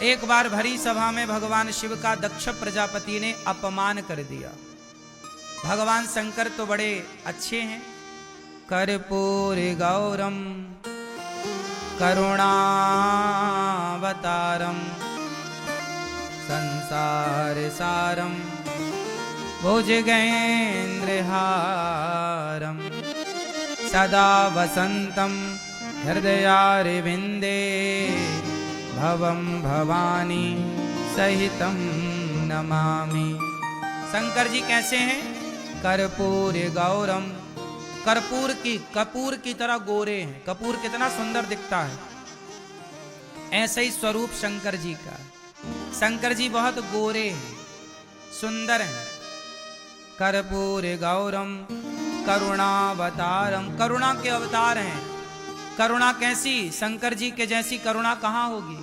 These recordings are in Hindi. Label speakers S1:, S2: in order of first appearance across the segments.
S1: एक बार भरी सभा में भगवान शिव का दक्ष प्रजापति ने अपमान कर दिया। भगवान शंकर तो बड़े अच्छे हैं। कर्पूर गौरम करुणावतारम संसार सारम भुजगेन्द्रहारम सदा वसंतम हृदयारविंदे भवम भवानी सहितम नमामि। शंकर जी कैसे हैं? कर्पूर गौरम, कपूर की तरह गोरे हैं। कपूर कितना सुंदर दिखता है, ऐसे ही स्वरूप शंकर जी का। शंकर जी बहुत गोरे हैं, सुंदर हैं। कर्पूर गौरम करुणावतारम, करुणा के अवतार हैं। करुणा कैसी? शंकर जी के जैसी करुणा कहाँ होगी।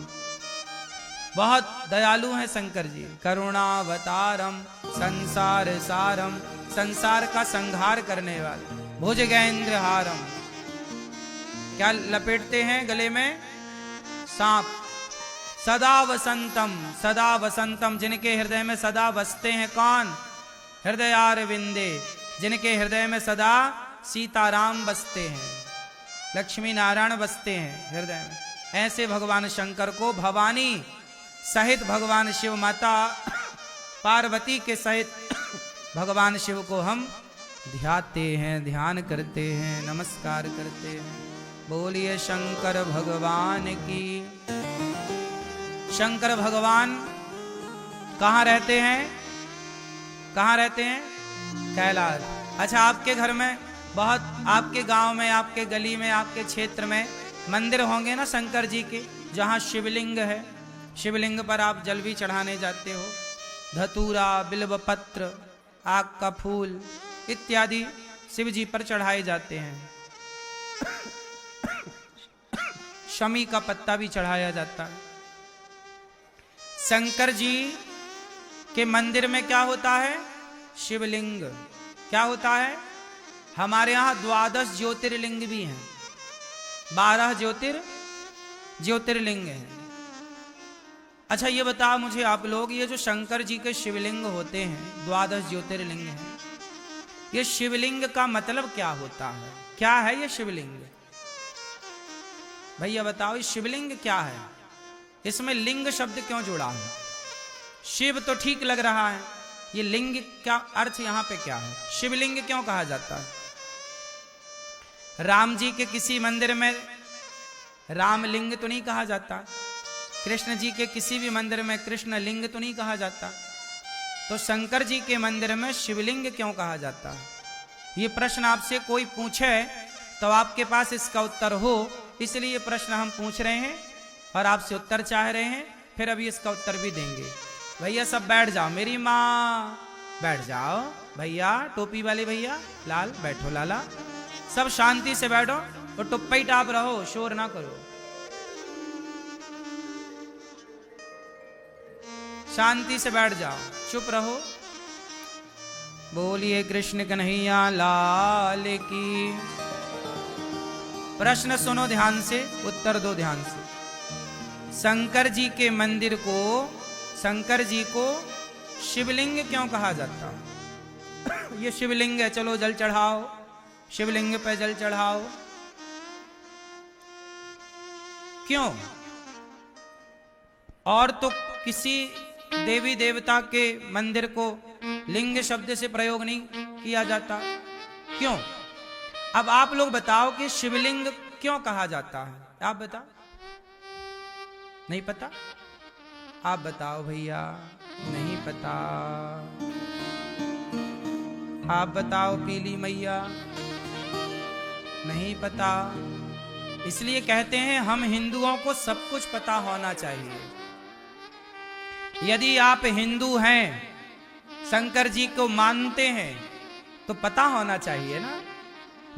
S1: बहुत दयालु हैं शंकर जी। करुणावतारम संसार सारम, संसार का संहार करने वाले। भुजगेन्द्रहारम, क्या लपेटते हैं गले में? सांप। सदा वसंतम, सदा वसंतम, जिनके हृदय में सदा बसते हैं कौन? हृदयारविंदे, जिनके हृदय में सदा सीताराम बसते हैं, लक्ष्मी नारायण बसते हैं हृदय में। ऐसे भगवान शंकर को भवानी सहित भगवान शिव माता पार्वती के सहित भगवान शिव को हम ध्याते हैं, ध्यान करते हैं, नमस्कार करते हैं। बोलिए शंकर भगवान की। शंकर भगवान कहाँ रहते हैं? कहाँ रहते हैं? कैलाश। अच्छा, आपके घर में बहुत, आपके गांव में, आपके गली में, आपके क्षेत्र में मंदिर होंगे ना शंकर जी के, जहाँ शिवलिंग है। शिवलिंग पर आप जल भी चढ़ाने जाते हो। धतूरा, बिल्वपत्र, आग का फूल इत्यादि शिव जी पर चढ़ाए जाते हैं। शमी का पत्ता भी चढ़ाया जाता है। शंकर जी के मंदिर में क्या होता है? शिवलिंग। क्या होता है? हमारे यहाँ 12 ज्योतिर्लिंग भी हैं। 12 ज्योतिर्लिंग हैं। अच्छा, ये बताओ मुझे आप लोग, ये जो शंकर जी के शिवलिंग होते हैं, 12 ज्योतिर्लिंग हैं, ये शिवलिंग का मतलब क्या होता है? क्या है ये शिवलिंग? भैया बताओ, ये शिवलिंग क्या है? इसमें लिंग शब्द क्यों जुड़ा है? शिव तो ठीक लग रहा है, ये लिंग क्या अर्थ यहाँ पे क्या है? शिवलिंग क्यों कहा जाता है? राम जी के किसी मंदिर में रामलिंग तो नहीं कहा जाता। कृष्ण जी के किसी भी मंदिर में कृष्ण लिंग तो नहीं कहा जाता। तो शंकर जी के मंदिर में शिवलिंग क्यों कहा जाता है? ये प्रश्न आपसे कोई पूछे तो आपके पास इसका उत्तर हो, इसलिए ये प्रश्न हम पूछ रहे हैं और आपसे उत्तर चाह रहे हैं। फिर अभी इसका उत्तर भी देंगे। भैया सब बैठ जाओ, मेरी माँ बैठ जाओ। भैया टोपी वाले भैया, लाल बैठो, लाला सब शांति से बैठो और टुप्पी टाप रहो, शोर ना करो, शांति से बैठ जाओ, चुप रहो। बोलिए कृष्ण कन्हैया लाल की। प्रश्न सुनो ध्यान से, उत्तर दो ध्यान से। शंकर जी के मंदिर को, शंकर जी को शिवलिंग क्यों कहा जाता? ये शिवलिंग है, चलो जल चढ़ाओ, शिवलिंग पे जल चढ़ाओ। क्यों? और तो किसी देवी देवता के मंदिर को लिंग शब्द से प्रयोग नहीं किया जाता, क्यों? अब आप लोग बताओ कि शिवलिंग क्यों कहा जाता है? आप बताओ। नहीं पता? आप बताओ भैया। नहीं पता? आप बताओ पीली मैया। नहीं पता? इसलिए कहते हैं हम हिंदुओं को सब कुछ पता होना चाहिए। यदि आप हिंदू हैं, शंकर जी को मानते हैं, तो पता होना चाहिए ना।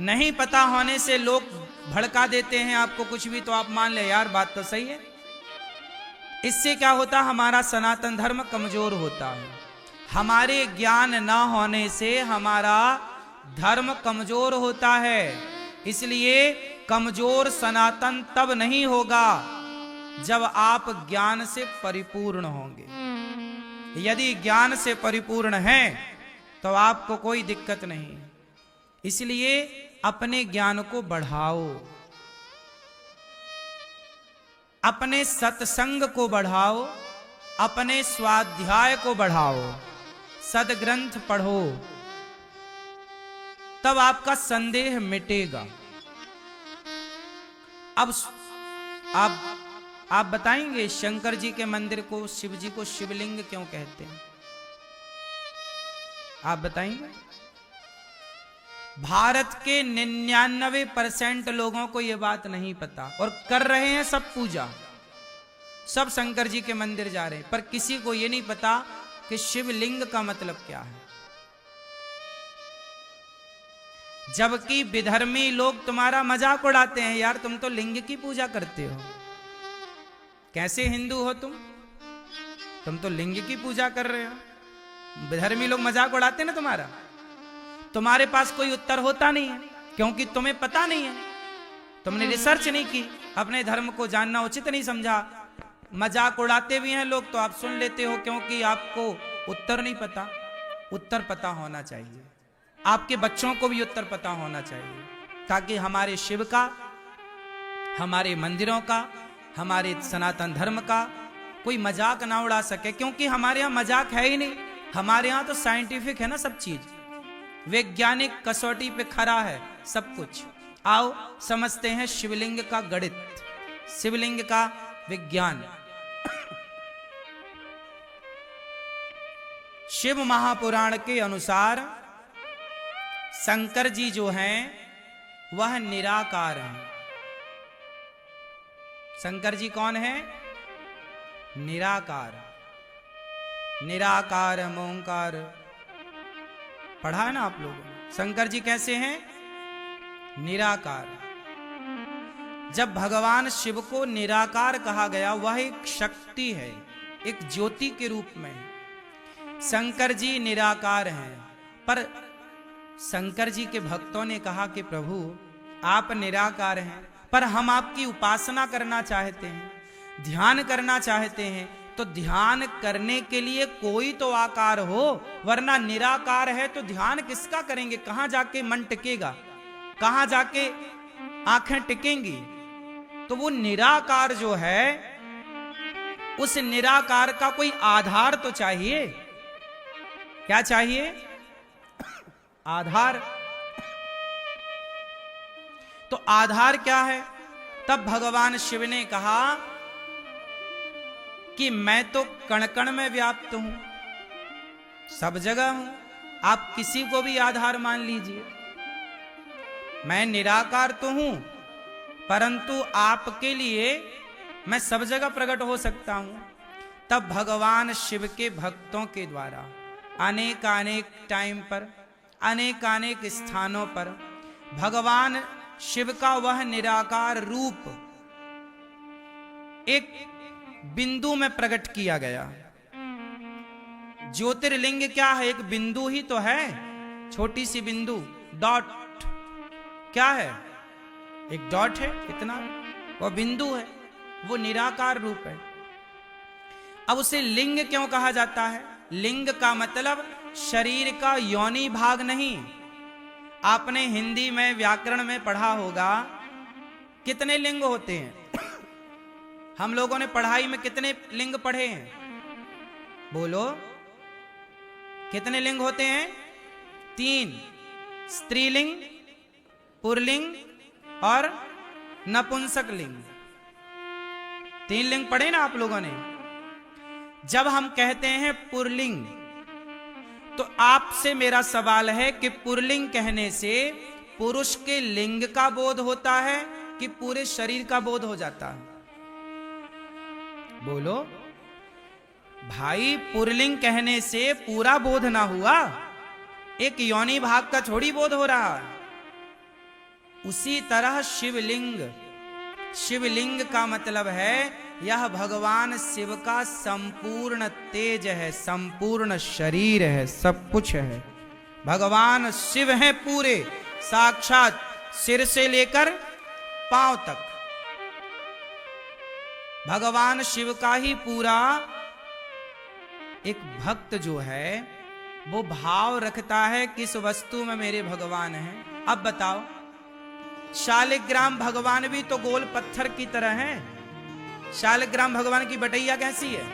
S1: नहीं पता होने से लोग भड़का देते हैं आपको कुछ भी, तो आप मान ले यार बात तो सही है। इससे क्या होता? हमारा सनातन धर्म कमजोर होता है। हमारे ज्ञान न होने से हमारा धर्म कमजोर होता है। इसलिए कमजोर सनातन तब नहीं होगा जब आप ज्ञान से परिपूर्ण होंगे। यदि ज्ञान से परिपूर्ण हैं तो आपको कोई दिक्कत नहीं। इसलिए अपने ज्ञान को बढ़ाओ, अपने सत्संग को बढ़ाओ, अपने स्वाध्याय को बढ़ाओ, सदग्रंथ पढ़ो, तब आपका संदेह मिटेगा। अब आप बताएंगे शंकर जी के मंदिर को, शिव जी को शिवलिंग क्यों कहते हैं? आप बताएंगे? भारत के 99% लोगों को यह बात नहीं पता और कर रहे हैं सब पूजा, सब शंकर जी के मंदिर जा रहे हैं, पर किसी को यह नहीं पता कि शिवलिंग का मतलब क्या है। जबकि विधर्मी लोग तुम्हारा मजाक उड़ाते हैं, यार तुम तो लिंग की पूजा करते हो, कैसे हिंदू हो तुम तो लिंग की पूजा कर रहे हो। विधर्मी लोग मजाक उड़ाते हैं ना तुम्हारा। तुम्हारे पास कोई उत्तर होता नहीं है क्योंकि तुम्हें पता नहीं है, तुमने रिसर्च नहीं की, अपने धर्म को जानना उचित नहीं समझा। मजाक उड़ाते भी हैं लोग तो आप सुन लेते हो क्योंकि आपको उत्तर नहीं पता। उत्तर पता होना चाहिए, आपके बच्चों को भी उत्तर पता होना चाहिए, ताकि हमारे शिव का, हमारे मंदिरों का, हमारे सनातन धर्म का कोई मजाक ना उड़ा सके। क्योंकि हमारे यहाँ मजाक है ही नहीं, हमारे यहाँ तो साइंटिफिक है ना सब चीज, वैज्ञानिक कसौटी पे खरा है सब कुछ। आओ समझते हैं शिवलिंग का गणित, शिवलिंग का विज्ञान। शिव महापुराण के अनुसार शंकर जी जो हैं वह निराकार हैं। शंकर जी कौन है? निराकार। निराकार ओंकार पढ़ा है ना आप लोगों ने। शंकर जी कैसे हैं? निराकार। जब भगवान शिव को निराकार कहा गया, वह एक शक्ति है, एक ज्योति के रूप में। शंकर जी निराकार हैं, पर शंकर जी के भक्तों ने कहा कि प्रभु आप निराकार हैं, पर हम आपकी उपासना करना चाहते हैं, ध्यान करना चाहते हैं, तो ध्यान करने के लिए कोई तो आकार हो, वरना निराकार है तो ध्यान किसका करेंगे? कहां जाके मन टिकेगा, कहां जाके आंखें टिकेंगी? तो वो निराकार जो है, उस निराकार का कोई आधार तो चाहिए। क्या चाहिए? आधार। तो आधार क्या है? तब भगवान शिव ने कहा कि मैं तो कण कण में व्याप्त हूं, सब जगह हूं, आप किसी को भी आधार मान लीजिए। मैं निराकार तो हूं, परंतु आपके लिए मैं सब जगह प्रकट हो सकता हूं। तब भगवान शिव के भक्तों के द्वारा अनेक टाइम पर, अनेक स्थानों पर भगवान शिव का वह निराकार रूप एक बिंदु में प्रकट किया गया। ज्योतिर्लिंग क्या है? एक बिंदु ही तो है, छोटी सी बिंदु, डॉट। क्या है? एक डॉट है, इतना वो बिंदु है, वो निराकार रूप है। अब उसे लिंग क्यों कहा जाता है? लिंग का मतलब शरीर का योनि भाग नहीं। आपने हिंदी में व्याकरण में पढ़ा होगा कितने लिंग होते हैं। हम लोगों ने पढ़ाई में कितने लिंग पढ़े हैं? बोलो, कितने लिंग होते हैं? 3, स्त्रीलिंग, पुरलिंग और नपुंसक लिंग। 3 लिंग पढ़े ना आप लोगों ने। जब हम कहते हैं पुरलिंग, तो आपसे मेरा सवाल है कि पुरलिंग कहने से पुरुष के लिंग का बोध होता है कि पूरे शरीर का बोध हो जाता है? बोलो भाई, पुरलिंग कहने से पूरा बोध ना हुआ, एक योनि भाग का थोड़ी बोध हो रहा है। उसी तरह शिवलिंग, शिवलिंग का मतलब है यह भगवान शिव का संपूर्ण तेज है, संपूर्ण शरीर है, सब कुछ है। भगवान शिव हैं पूरे, साक्षात सिर से लेकर पांव तक। भगवान शिव का ही पूरा एक भक्त जो है वो भाव रखता है किस वस्तु में मेरे भगवान हैं। अब बताओ, शालिग्राम भगवान भी तो गोल पत्थर की तरह हैं। शालिग्राम भगवान की बटैया कैसी है?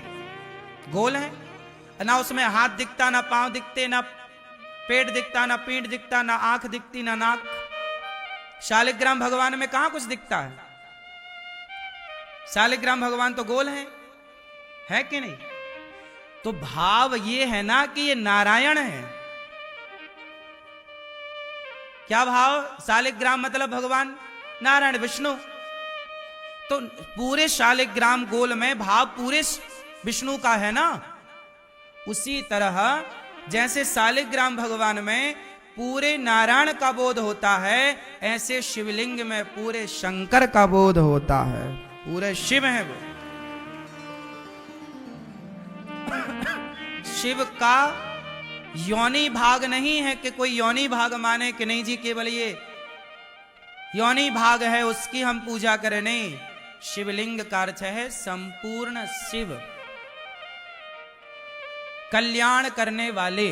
S1: गोल है ना, उसमें हाथ दिखता, ना पांव दिखते, ना पेट दिखता, ना पीठ दिखता, ना आंख दिखती, ना नाक। शालिग्राम भगवान में कहां कुछ दिखता है? शालिग्राम भगवान तो गोल है कि नहीं? तो भाव ये है ना कि ये नारायण है। क्या भाव? शालिग्राम मतलब भगवान नारायण विष्णु। तो पूरे शालिग्राम गोल में भाव पूरे विष्णु का है ना। उसी तरह जैसे शालिग्राम भगवान में पूरे नारायण का बोध होता है, ऐसे शिवलिंग में पूरे शंकर का बोध होता है। पूरे शिव है वो। शिव का योनि भाग नहीं है कि कोई योनि भाग माने कि नहीं जी केवल ये योनि भाग है उसकी हम पूजा करें। नहीं, शिवलिंग का अर्थ है संपूर्ण शिव, कल्याण करने वाले।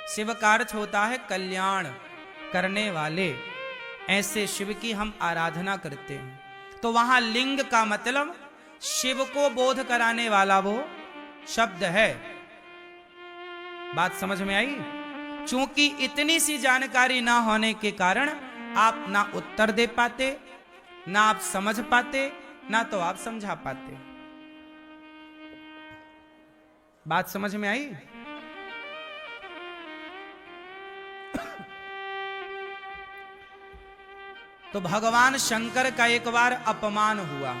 S1: शिव का अर्थ होता है कल्याण करने वाले। ऐसे शिव की हम आराधना करते हैं। तो वहां लिंग का मतलब शिव को बोध कराने वाला वो शब्द है। बात समझ में आई? चूंकि इतनी सी जानकारी ना होने के कारण आप ना उत्तर दे पाते, ना आप समझ पाते, ना तो आप समझा पाते। बात समझ में आई? तो भगवान शंकर का एक बार अपमान हुआ।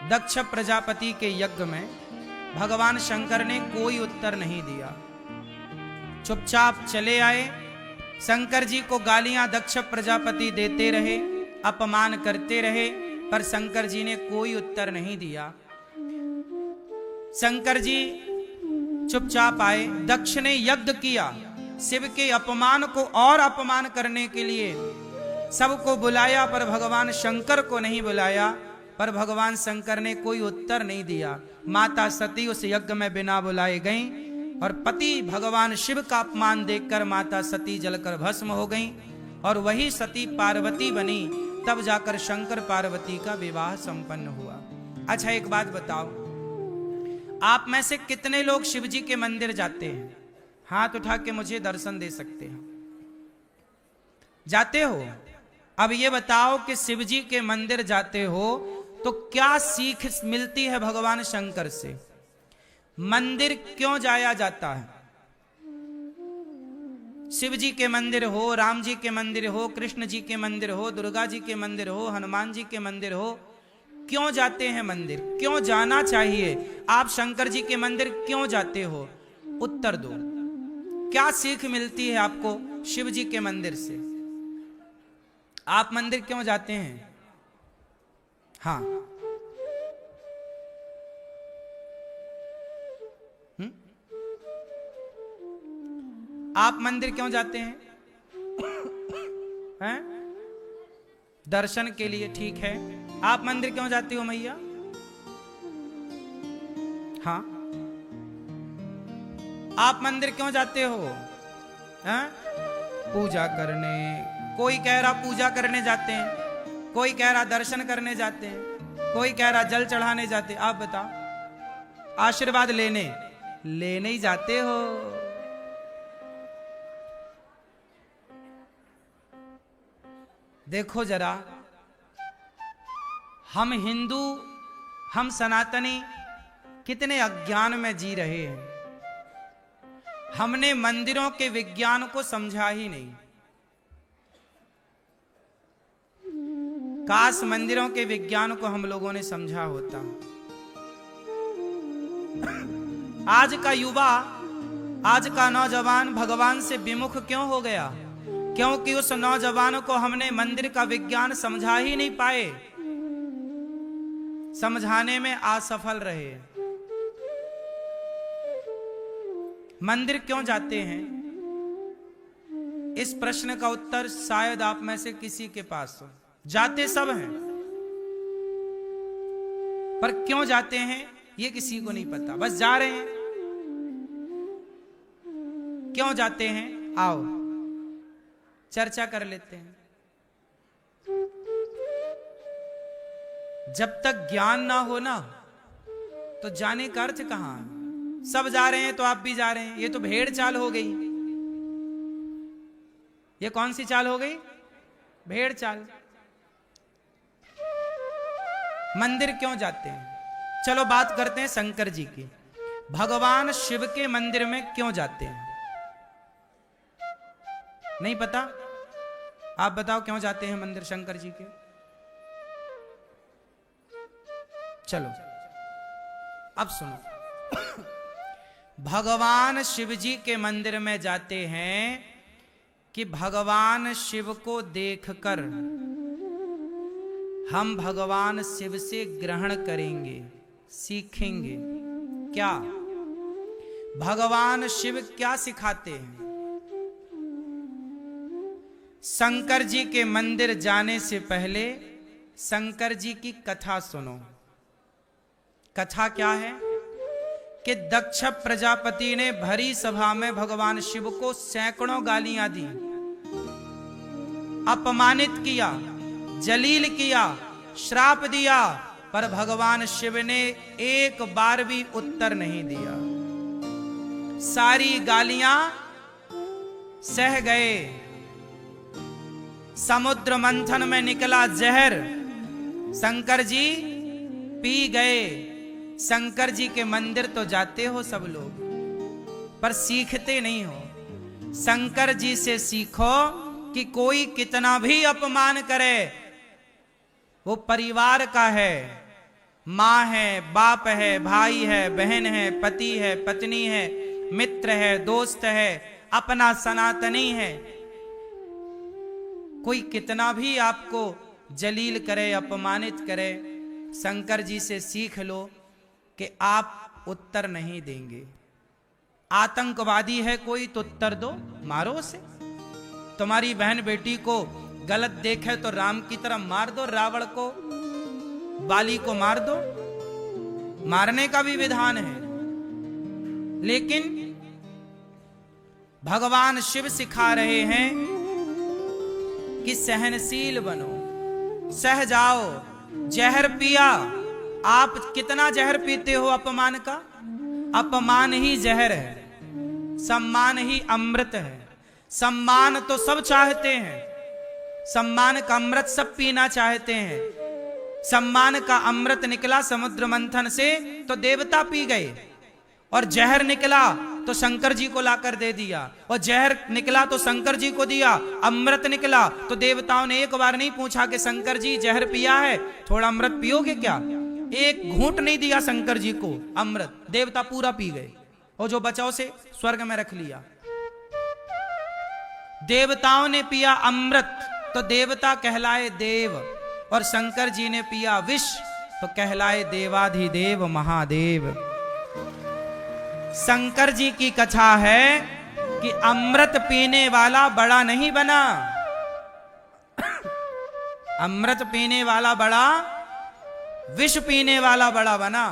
S1: दक्ष प्रजापति के यज्ञ में भगवान शंकर ने कोई उत्तर नहीं दिया, चुपचाप चले आए। शंकर जी को गालियां दक्ष प्रजापति देते रहे, अपमान करते रहे, पर शंकर जी ने कोई उत्तर नहीं दिया। शंकर जी चुपचाप आए। दक्ष ने यज्ञ किया, शिव के अपमान को और अपमान करने के लिए सबको बुलाया, पर भगवान शंकर को नहीं बुलाया। पर भगवान शंकर ने कोई उत्तर नहीं दिया। माता सती उस यज्ञ में बिना बुलाए गईं और पति भगवान शिव का अपमान देखकर माता सती जलकर भस्म हो गईं और वही सती पार्वती बनी। तब जाकर शंकर पार्वती का विवाह संपन्न हुआ। अच्छा एक बात बताओ, आप में से कितने लोग शिव जी के मंदिर जाते हैं? हाथ उठा के मुझे दर्शन दे सकते हैं। जाते हो? अब ये बताओ कि शिव जी के मंदिर जाते हो तो क्या सीख मिलती है भगवान शंकर से? मंदिर क्यों जाया जाता है? शिव जी के मंदिर हो, राम जी के मंदिर हो, कृष्ण जी के मंदिर हो, दुर्गा जी के मंदिर हो, हनुमान जी के मंदिर हो, क्यों जाते हैं मंदिर? क्यों जाना चाहिए? आप शंकर जी के मंदिर क्यों जाते हो? उत्तर दो। क्या सीख मिलती है आपको शिव जी के मंदिर से? आप मंदिर क्यों जाते हैं? हाँ, आप मंदिर क्यों जाते हैं? हैं? दर्शन के लिए, ठीक है। आप मंदिर क्यों जाते हो मैया? हाँ, आप मंदिर क्यों जाते हो? हैं? पूजा करने। कोई कह रहा पूजा करने जाते हैं, कोई कह रहा दर्शन करने जाते हैं, कोई कह रहा जल चढ़ाने जाते। आप बताओ, आशीर्वाद लेने ही जाते हो। देखो जरा, हम हिंदू, हम सनातनी कितने अज्ञान में जी रहे हैं। हमने मंदिरों के विज्ञान को समझा ही नहीं। काश मंदिरों के विज्ञान को हम लोगों ने समझा होता। आज का युवा, आज का नौजवान भगवान से विमुख क्यों हो गया? क्योंकि उस नौजवान को हमने मंदिर का विज्ञान समझा ही नहीं पाए, समझाने में असफल रहे। मंदिर क्यों जाते हैं? इस प्रश्न का उत्तर शायद आप में से किसी के पास हो। जाते सब हैं, पर क्यों जाते हैं ये किसी को नहीं पता, बस जा रहे हैं। क्यों जाते हैं, आओ चर्चा कर लेते हैं। जब तक ज्ञान ना हो ना तो जाने का अर्थ कहां है। सब जा रहे हैं तो आप भी जा रहे हैं, ये तो भेड़ चाल हो गई। ये कौन सी चाल हो गई, भेड़ चाल। मंदिर क्यों जाते हैं, चलो बात करते हैं शंकर जी की। भगवान शिव के मंदिर में क्यों जाते हैं, नहीं पता? आप बताओ क्यों जाते हैं मंदिर शंकर जी के। चलो अब सुनो। भगवान शिव जी के मंदिर में जाते हैं कि भगवान शिव को देखकर हम भगवान शिव से ग्रहण करेंगे, सीखेंगे। क्या भगवान शिव क्या सिखाते हैं? शंकर जी के मंदिर जाने से पहले शंकर जी की कथा सुनो। कथा क्या है कि दक्ष प्रजापति ने भरी सभा में भगवान शिव को सैकड़ों गालियां दी, अपमानित किया, जलील किया, श्राप दिया, पर भगवान शिव ने एक बार भी उत्तर नहीं दिया। सारी गालियां सह गए। समुद्र मंथन में निकला जहर शंकर जी पी गए। शंकर जी के मंदिर तो जाते हो सब लोग, पर सीखते नहीं हो। शंकर जी से सीखो कि कोई कितना भी अपमान करे, वो परिवार का है, माँ है, बाप है, भाई है, बहन है, पति है, पत्नी है, मित्र है, दोस्त है, अपना सनातनी है। कोई कितना भी आपको जलील करे, अपमानित करे, शंकर जी से सीख लो कि आप उत्तर नहीं देंगे। आतंकवादी है कोई तो उत्तर दो, मारो उसे। तुम्हारी बहन बेटी को गलत देखे तो राम की तरह मार दो, रावण को, बाली को मार दो। मारने का भी विधान है। लेकिन भगवान शिव सिखा रहे हैं कि सहनशील बनो, सह जाओ। जहर पिया, आप कितना जहर पीते हो अपमान का? अपमान ही जहर है, सम्मान ही अमृत है। सम्मान तो सब चाहते हैं, सम्मान का अमृत सब पीना चाहते हैं। सम्मान का अमृत निकला समुद्र मंथन से तो देवता पी गए, और जहर निकला तो शंकर जी को लाकर दे दिया, और जहर निकला तो शंकर जी को दिया। अमृत निकला तो देवताओं ने एक बार नहीं पूछा कि शंकर जी जहर पिया है, थोड़ा अमृत पियोगे क्या? एक घूंट नहीं दिया शंकर जी को अमृत, देवता पूरा पी गए, और जो बचा उसे स्वर्ग में रख लिया। देवताओं ने पिया अमृत तो देवता कहलाए देव, और शंकर जी ने पिया विष तो कहलाए देवाधिदेव महादेव। शंकर जी की कथा है कि अमृत पीने वाला बड़ा नहीं बना, अमृत पीने वाला बड़ा, विष पीने वाला बड़ा बना।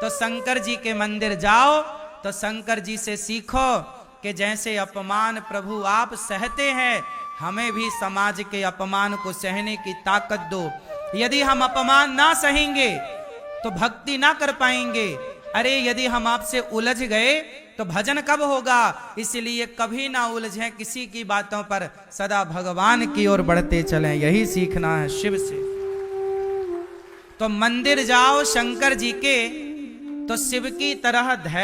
S1: तो शंकर जी के मंदिर जाओ तो शंकर जी से सीखो कि जैसे अपमान प्रभु आप सहते हैं, हमें भी समाज के अपमान को सहने की ताकत दो। यदि हम अपमान ना सहेंगे तो भक्ति ना कर पाएंगे। अरे यदि हम आपसे उलझ गए तो भजन कब होगा? इसलिए कभी ना उलझें किसी की बातों पर, सदा भगवान की ओर बढ़ते चलें। यही सीखना है शिव से। तो मंदिर जाओ शंकर जी के तो शिव की तरह धैर्य